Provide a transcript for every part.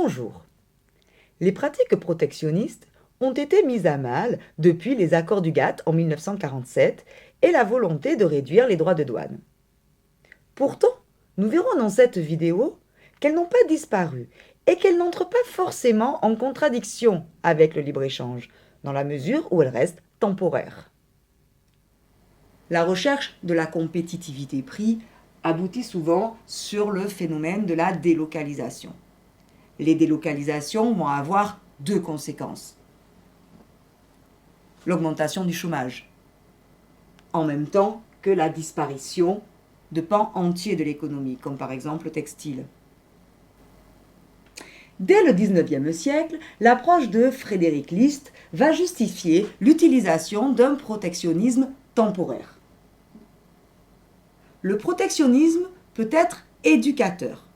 Bonjour. Les pratiques protectionnistes ont été mises à mal depuis les accords du GATT en 1947 et la volonté de réduire les droits de douane. Pourtant, nous verrons dans cette vidéo qu'elles n'ont pas disparu et qu'elles n'entrent pas forcément en contradiction avec le libre-échange, dans la mesure où elles restent temporaires. La recherche de la compétitivité prix aboutit souvent sur le phénomène de la délocalisation. Les délocalisations vont avoir deux conséquences. L'augmentation du chômage, en même temps que la disparition de pans entiers de l'économie, comme par exemple le textile. Dès le XIXe siècle, l'approche de Frédéric List va justifier l'utilisation d'un protectionnisme temporaire. Le protectionnisme peut être éducateur.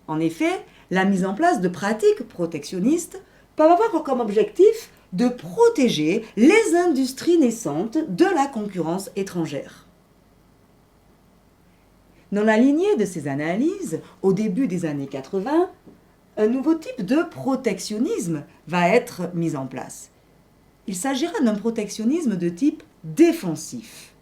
En effet, la mise en place de pratiques protectionnistes peut avoir comme objectif de protéger les industries naissantes de la concurrence étrangère. Dans la lignée de ces analyses, au début des années 80, un nouveau type de protectionnisme va être mis en place. Il s'agira d'un protectionnisme de type défensif.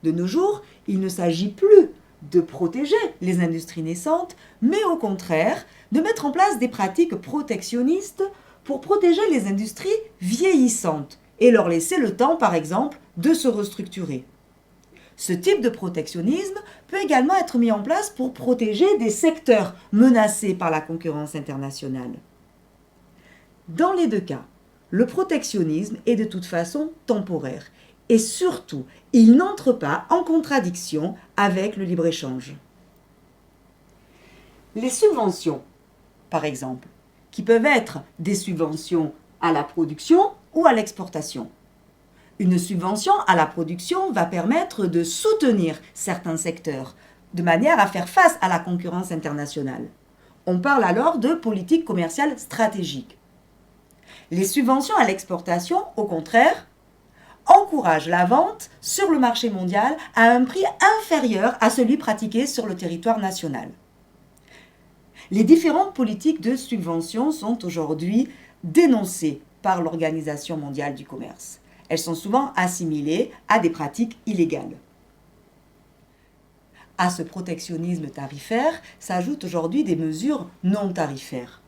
De nos jours, il ne s'agit plus de protéger les industries naissantes, mais au contraire de mettre en place des pratiques protectionnistes pour protéger les industries vieillissantes et leur laisser le temps, par exemple, de se restructurer. Ce type de protectionnisme peut également être mis en place pour protéger des secteurs menacés par la concurrence internationale. Dans les deux cas, le protectionnisme est de toute façon temporaire et surtout, il n'entre pas en contradiction avec le libre-échange. Les subventions, par exemple, qui peuvent être des subventions à la production ou à l'exportation. Une subvention à la production va permettre de soutenir certains secteurs, de manière à faire face à la concurrence internationale. On parle alors de politique commerciale stratégique. Les subventions à l'exportation, au contraire, encouragent la vente sur le marché mondial à un prix inférieur à celui pratiqué sur le territoire national. Les différentes politiques de subvention sont aujourd'hui dénoncées par l'Organisation mondiale du commerce. Elles sont souvent assimilées à des pratiques illégales. À ce protectionnisme tarifaire s'ajoutent aujourd'hui des mesures non tarifaires.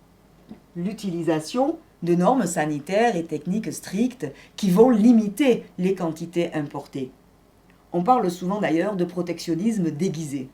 L'utilisation de normes sanitaires et techniques strictes qui vont limiter les quantités importées. On parle souvent d'ailleurs de protectionnisme déguisé.